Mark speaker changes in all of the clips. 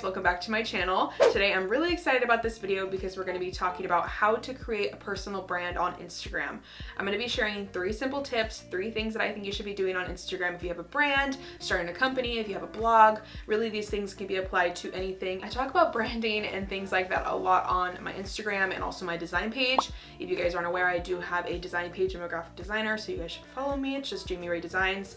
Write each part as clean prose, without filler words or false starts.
Speaker 1: guys, welcome back to my channel. Today I'm really excited about this video because we're going to be talking about how to create a personal brand on Instagram. I'm going to be sharing 3 simple tips, 3 things that I think you should be doing on Instagram if you have a brand, starting a company, if you have a blog. Really, these things can be applied to anything. I talk about branding and things like that a lot on my Instagram and also my design page. If you guys aren't aware, I do have a design page. I'm a graphic designer, so you guys should follow me. It's just Jamie Ray Designs.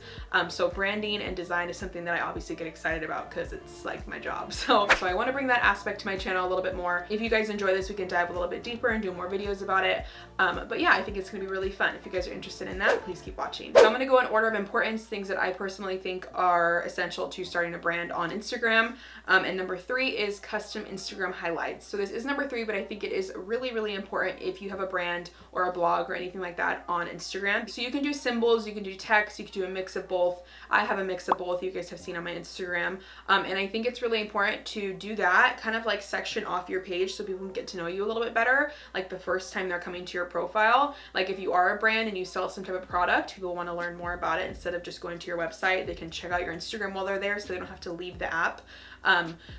Speaker 1: So branding and design is something that I obviously get excited about because it's like my job. So I want to bring that aspect to my channel a little bit more. If you guys enjoy this, we can dive a little bit deeper and do more videos about it. But yeah, I think it's going to be really fun. If you guys are interested in that, please keep watching. So I'm going to go in order of importance, things that I personally think are essential to starting a brand on Instagram. And number 3 is custom Instagram highlights. So this is number 3, but I think it is really, really important if you have a brand or a blog or anything like that on Instagram. So you can do symbols, you can do text, you can do a mix of both. I have a mix of both, you guys have seen on my Instagram. And I think it's really important to do that, kind of like section off your page so people can get to know you a little bit better, like the first time they're coming to your profile. Like if you are a brand and you sell some type of product, people want to learn more about it. Instead of just going to your website, they can check out your Instagram while they're there so they don't have to leave the app.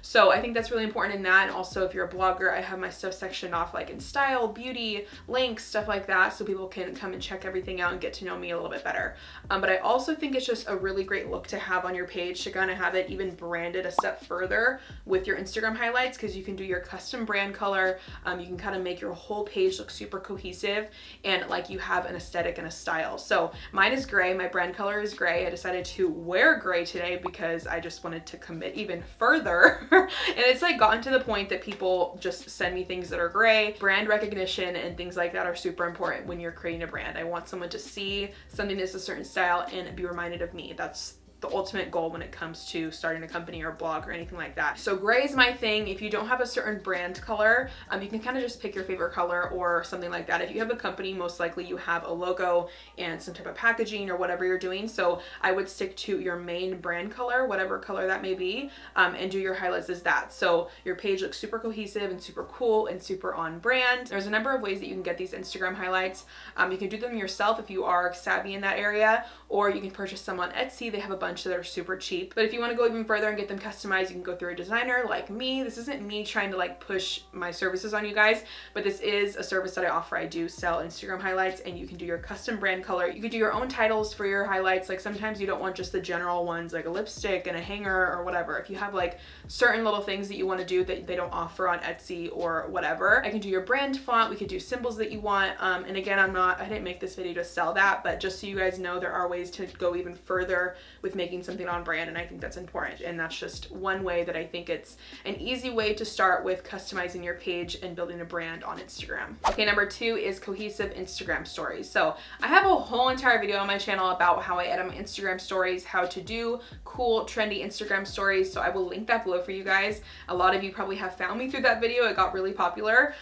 Speaker 1: So I think that's really important in that. And also if you're a blogger, I have my stuff sectioned off like in style, beauty, links, stuff like that, so people can come and check everything out and get to know me a little bit better. But I also think it's just a really great look to have on your page to kind of have it even branded a step further with your Instagram highlights, because you can do your custom brand color. You can kind of make your whole page look super cohesive and like you have an aesthetic and a style. So mine is gray. My brand color is gray. I decided to wear gray today because I just wanted to commit even further. And it's like gotten to the point that people just send me things that are gray. Brand recognition and things like that are super important when you're creating a brand. I want someone to see something that's a certain style and be reminded of me. That's the ultimate goal when it comes to starting a company or a blog or anything like that. So gray is my thing. If you don't have a certain brand color, you can kind of just pick your favorite color or something like that. If you have a company, most likely you have a logo and some type of packaging or whatever you're doing. So I would stick to your main brand color, whatever color that may be, and do your highlights as that. So your page looks super cohesive and super cool and super on brand. There's a number of ways that you can get these Instagram highlights. You can do them yourself if you are savvy in that area, or you can purchase them on Etsy. They have a bunch that are super cheap. But if you want to go even further and get them customized, you can go through a designer like me. This isn't me trying to like push my services on you guys, but this is a service that I offer. I do sell Instagram highlights, and you can do your custom brand color. You can do your own titles for your highlights. Like sometimes you don't want just the general ones like a lipstick and a hanger or whatever. If you have like certain little things that you want to do that they don't offer on Etsy or whatever, I can do your brand font. We could do symbols that you want. And again, I didn't make this video to sell that, but just so you guys know, there are ways to go even further with making something on brand, and I think that's important. And that's just one way that I think it's an easy way to start with customizing your page and building a brand on Instagram. Okay, number 2 is cohesive Instagram stories. So I have a whole entire video on my channel about how I edit my Instagram stories, how to do cool, trendy Instagram stories. So I will link that below for you guys. A lot of you probably have found me through that video. It got really popular.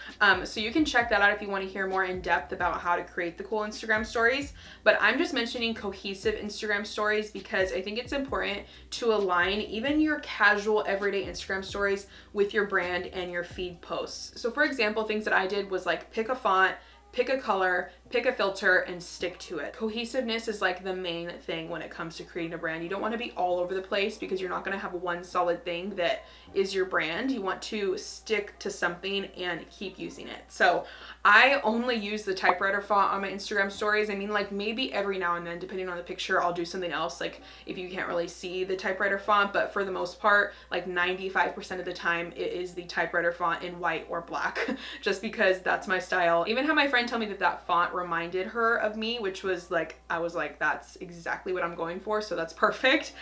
Speaker 1: So you can check that out if you want to hear more in depth about how to create the cool Instagram stories. But I'm just mentioning cohesive Instagram stories because I think it's important to align even your casual everyday Instagram stories with your brand and your feed posts. So for example, things that I did was like pick a font, pick a color, pick a filter, and stick to it. Cohesiveness is like the main thing when it comes to creating a brand. You don't want to be all over the place because you're not going to have one solid thing that is your brand. You want to stick to something and keep using it. So I only use the typewriter font on my Instagram stories. I mean, like maybe every now and then, depending on the picture, I'll do something else, like if you can't really see the typewriter font, but for the most part, like 95% of the time, it is the typewriter font in white or black, just because that's my style. Even had my friend tell me that font reminded her of me, which was like, I was like, that's exactly what I'm going for, so that's perfect.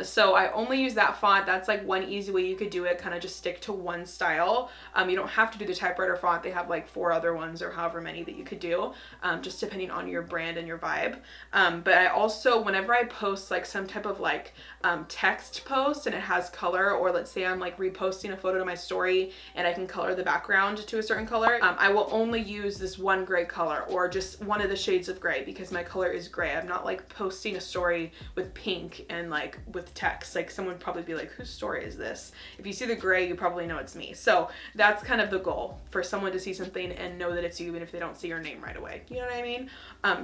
Speaker 1: So I only use that font. That's like one easy way you could do it, kind of just stick to one style. You don't have to do the typewriter font. They have like 4 other ones or however many that you could do, just depending on your brand and your vibe. But I also, whenever I post like some type of like text post and it has color, or let's say I'm like reposting a photo to my story and I can color the background to a certain color, I will only use this one one gray color or just one of the shades of gray because my color is gray. I'm not like posting a story with pink and like with text. Like someone would probably be like, whose story is this? If you see the gray, you probably know it's me. So that's kind of the goal, for someone to see something and know that it's you even if they don't see your name right away. You know what I mean?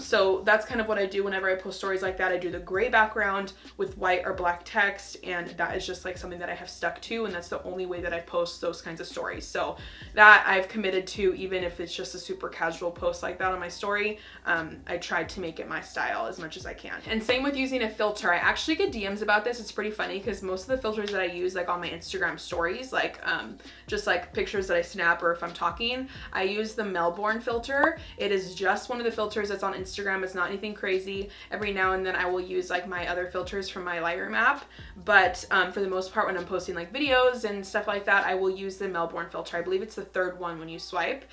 Speaker 1: So that's kind of what I do whenever I post stories like that. I do the gray background with white or black text, and that is just like something that I have stuck to, and that's the only way that I post those kinds of stories. So that I've committed to, even if it's just a super casual post like that on my story. I tried to make it my style as much as I can. And same with using a filter. I actually get DMs about this. It's pretty funny because most of the filters that I use like on my Instagram stories, like just like pictures that I snap or if I'm talking, I use the Melbourne filter. It is just one of the filters that's on Instagram. It's not anything crazy. Every now and then I will use like my other filters from my Lightroom app, but for the most part when I'm posting like videos and stuff like that, I will use the Melbourne filter. I believe it's the third one when you swipe,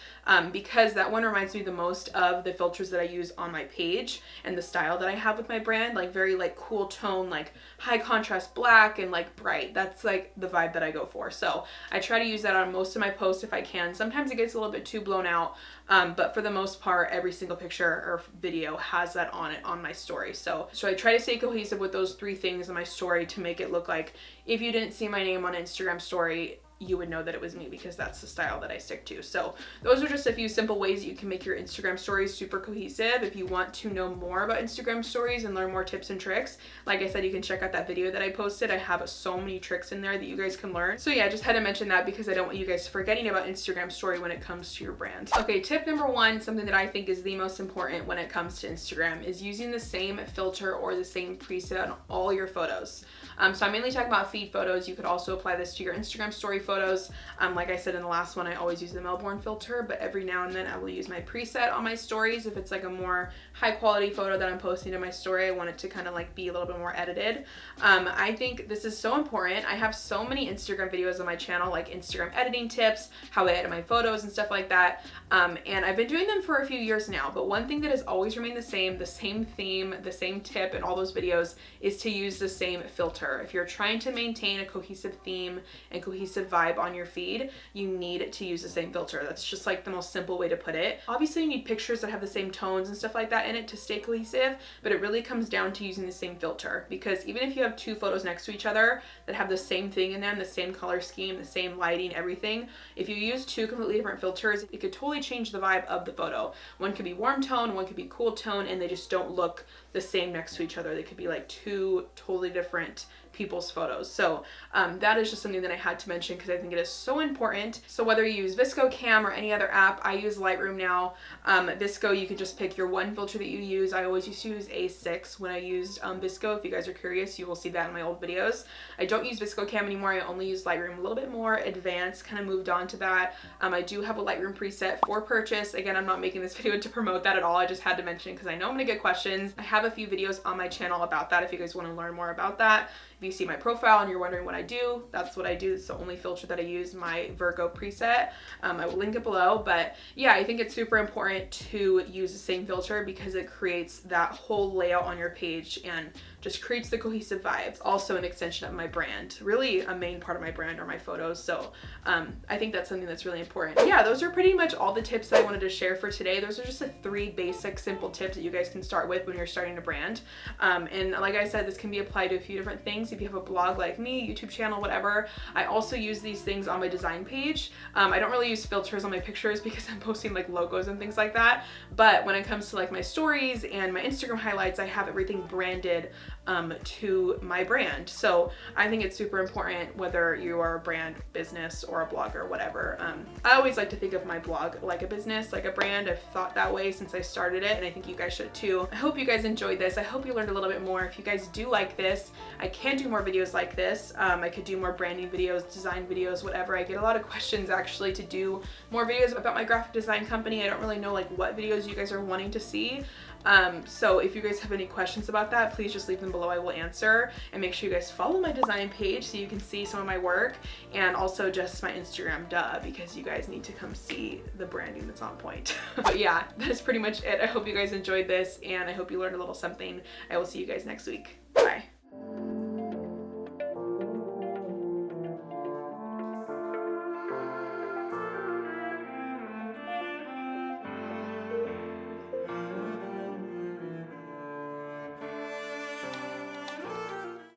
Speaker 1: because that one reminds me the most of the filters that I use on my page and the style that I have with my brand, like very like cool tone, like high contrast black and like bright. That's like the vibe that I go for. So I try to use that on most of my posts if I can. Sometimes it gets a little bit too blown out, but for the most part, every single picture or video has that on it on my story. So I try to stay cohesive with those three things in my story to make it look like if you didn't see my name on Instagram story, you would know that it was me, because that's the style that I stick to. So those are just a few simple ways you can make your Instagram stories super cohesive. If you want to know more about Instagram stories and learn more tips and tricks, like I said, you can check out that video that I posted. I have so many tricks in there that you guys can learn. So yeah, just had to mention that because I don't want you guys forgetting about Instagram story when it comes to your brand. Okay, tip number one, something that I think is the most important when it comes to Instagram, is using the same filter or the same preset on all your photos. So I'm mainly talking about feed photos. You could also apply this to your Instagram story photos. Like I said in the last one, I always use the Melbourne filter, but every now and then I will use my preset on my stories. If it's like a more high quality photo that I'm posting to my story, I want it to kind of like be a little bit more edited. I think this is so important. I have so many Instagram videos on my channel, like Instagram editing tips, how I edit my photos and stuff like that. And I've been doing them for a few years now, but one thing that has always remained the same theme, the same tip in all those videos is to use the same filter. If you're trying to maintain a cohesive theme and cohesive vibe on your feed, you need to use the same filter. That's just like the most simple way to put it. Obviously you need pictures that have the same tones and stuff like that in it to stay cohesive, but it really comes down to using the same filter, because even if you have two photos next to each other that have the same thing in them, the same color scheme, the same lighting, everything, if you use two completely different filters, it could totally change the vibe of the photo. One could be warm tone, one could be cool tone, and they just don't look the same next to each other. They could be like two totally different people's photos. So that is just something that I had to mention because I think it is so important. So whether you use VSCO Cam or any other app, I use Lightroom now. VSCO, you can just pick your one filter that you use. I always used to use A6 when I used VSCO. If you guys are curious, you will see that in my old videos. I don't use VSCO Cam anymore. I only use Lightroom, a little bit more advanced, kind of moved on to that. I do have a Lightroom preset for purchase. Again, I'm not making this video to promote that at all. I just had to mention because I know I'm gonna get questions. I have a few videos on my channel about that if you guys want to learn more about that. If you see my profile and you're wondering what I do, that's what I do. It's the only filter that I use, my Virgo preset. I will link it below, but yeah, I think it's super important to use the same filter because it creates that whole layout on your page and just creates the cohesive vibes. Also an extension of my brand, really a main part of my brand are my photos. So I think that's something that's really important. Yeah, those are pretty much all the tips that I wanted to share for today. Those are just the 3 basic simple tips that you guys can start with when you're starting a brand. And like I said, this can be applied to a few different things. If you have a blog like me, YouTube channel, whatever, I also use these things on my design page. I don't really use filters on my pictures because I'm posting like logos and things like that. But when it comes to like my stories and my Instagram highlights, I have everything branded to my brand. So I think it's super important whether you are a brand, business, or a blogger, whatever. I always like to think of my blog like a business, like a brand. I've thought that way since I started it, and I think you guys should too. I hope you guys enjoyed this. I hope you learned a little bit more. If you guys do like this, I can do more videos like this. I could do more branding videos, design videos, whatever. I get a lot of questions actually to do more videos about my graphic design company. I don't really know like what videos you guys are wanting to see. So if you guys have any questions about that, please just leave them below. I will answer, and make sure you guys follow my design page so you can see some of my work, and also just my Instagram, because you guys need to come see the branding that's on point. But yeah, that is pretty much it. I hope you guys enjoyed this, and I hope you learned a little something. I will see you guys next week.